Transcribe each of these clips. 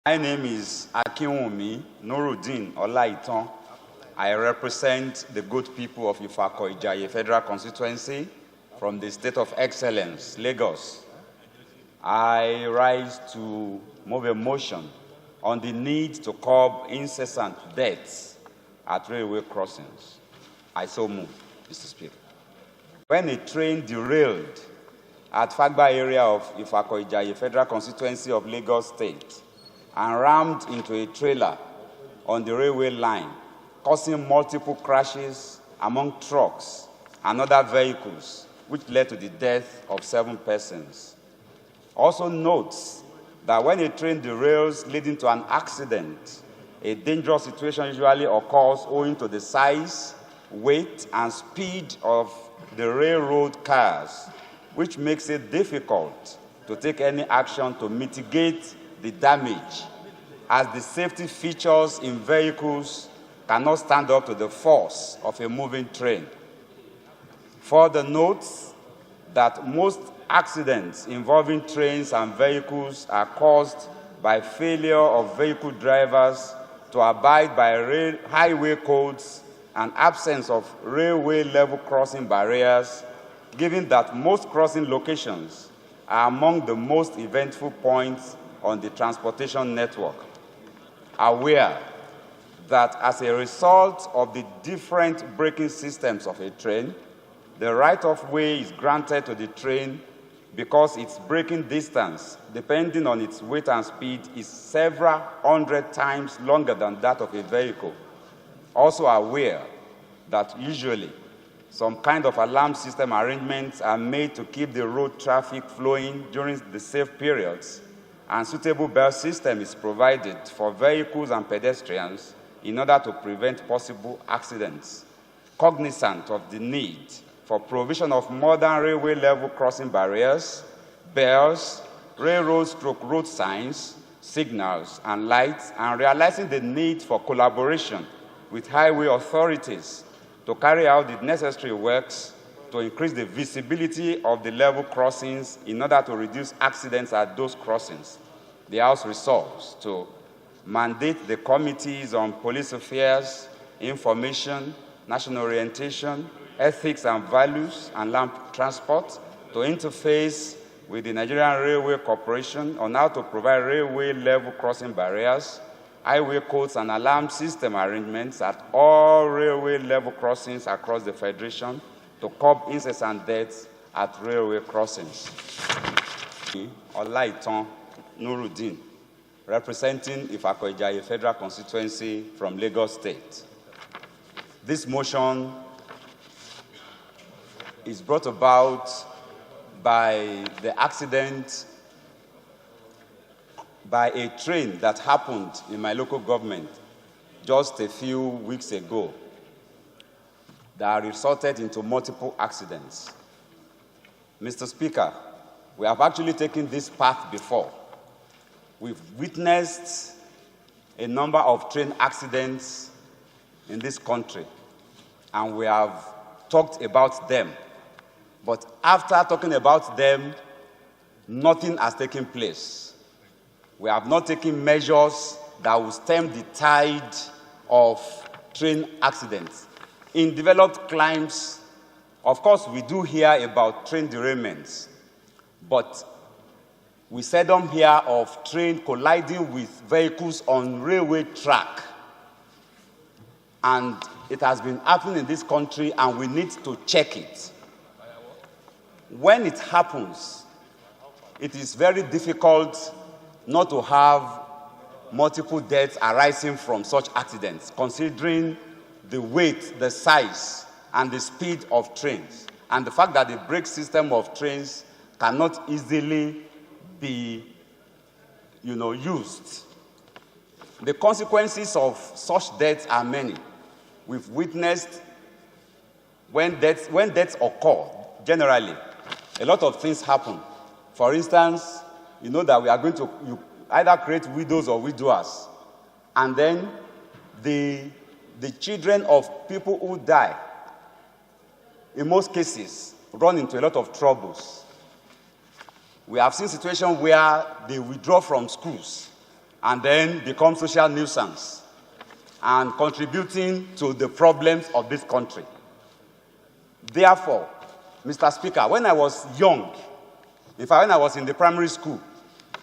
My name is Akinwunmi Nurudeen Olaitan. I represent the good people of Ifako-Ijaye Federal Constituency from the State of Excellence, Lagos. I rise to move a motion on the need to curb incessant deaths at railway crossings. I so move, Mr. Speaker. When a train derailed at Fagba area of Ifako-Ijaye Federal Constituency of Lagos State and rammed into a trailer on the railway line, causing multiple crashes among trucks and other vehicles, which led to the death of 7 persons. Also notes that when a train derails leading to an accident, a dangerous situation usually occurs owing to the size, weight, and speed of the railroad cars, which makes it difficult to take any action to mitigate the damage, as the safety features in vehicles cannot stand up to the force of a moving train. Further notes that most accidents involving trains and vehicles are caused by failure of vehicle drivers to abide by highway codes and absence of railway level crossing barriers, given that most crossing locations are among the most eventful points on the transportation network. Aware that as a result of the different braking systems of a train, the right-of-way is granted to the train because its braking distance, depending on its weight and speed, is several hundred times longer than that of a vehicle. Also aware that usually some kind of alarm system arrangements are made to keep the road traffic flowing during the safe periods, and suitable bell system is provided for vehicles and pedestrians in order to prevent possible accidents. Cognizant of the need for provision of modern railway level crossing barriers, bells, road signs, signals, and lights, and realizing the need for collaboration with highway authorities to carry out the necessary works to increase the visibility of the level crossings in order to reduce accidents at those crossings, the House resolves to mandate the committees on police affairs, information, national orientation, ethics and values, and land transport to interface with the Nigerian Railway Corporation on how to provide railway level crossing barriers, highway codes, and alarm system arrangements at all railway level crossings across the Federation to curb incessant deaths at railway crossings. Olaitan Nurudeen, representing Ifako-Ijaye Federal Constituency from Lagos State. This motion is brought about by the accident by a train that happened in my local government just a few weeks ago that resulted into multiple accidents. Mr. Speaker, we have actually taken this path before. We've witnessed a number of train accidents in this country, and we have talked about them. But after talking about them, nothing has taken place. We have not taken measures that will stem the tide of train accidents. In developed climes, of course, we do hear about train derailments, but we seldom hear of train colliding with vehicles on railway track. And it has been happening in this country, and we need to check it. When it happens, it is very difficult not to have multiple deaths arising from such accidents, considering the weight, the size, and the speed of trains, and the fact that the brake system of trains cannot easily be, used. The consequences of such deaths are many. We've witnessed when deaths occur, generally, a lot of things happen. For instance, you know that we are going to either create widows or widowers, and then the children of people who die, in most cases, run into a lot of troubles. We have seen situations where they withdraw from schools and then become social nuisance and contributing to the problems of this country. Therefore, Mr. Speaker, when I was young, in fact, when I was in the primary school,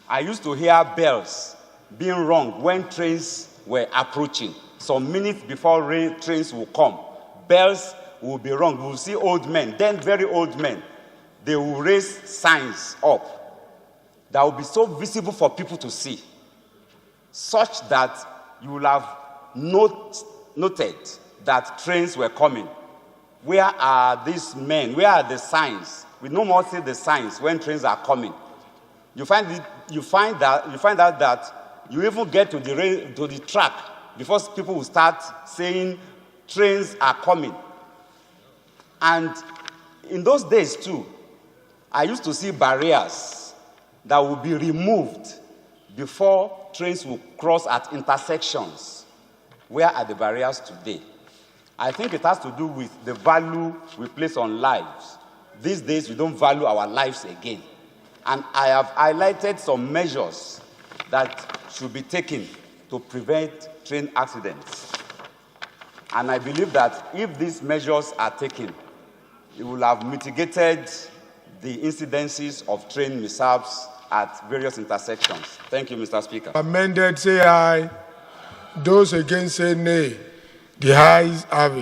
I used to hear bells being rung when trains were approaching. Some minutes before trains will come, bells will be rung. We will see old men, then very old men. They will raise signs up that will be so visible for people to see, such that you will have noted that trains were coming. Where are these men? Where are the signs? We no more see the signs when trains are coming. You find out that you even get to the track before people will start saying trains are coming. And in those days too, I used to see barriers that would be removed before trains will cross at intersections. Where are the barriers today? I think it has to do with the value we place on lives. These days, we don't value our lives again. And I have highlighted some measures that should be taken to prevent train accidents. And I believe that if these measures are taken, it will have mitigated the incidences of train mishaps at various intersections. Thank you, Mr. Speaker. Amended, say aye. Those against, say nay. The ayes have it.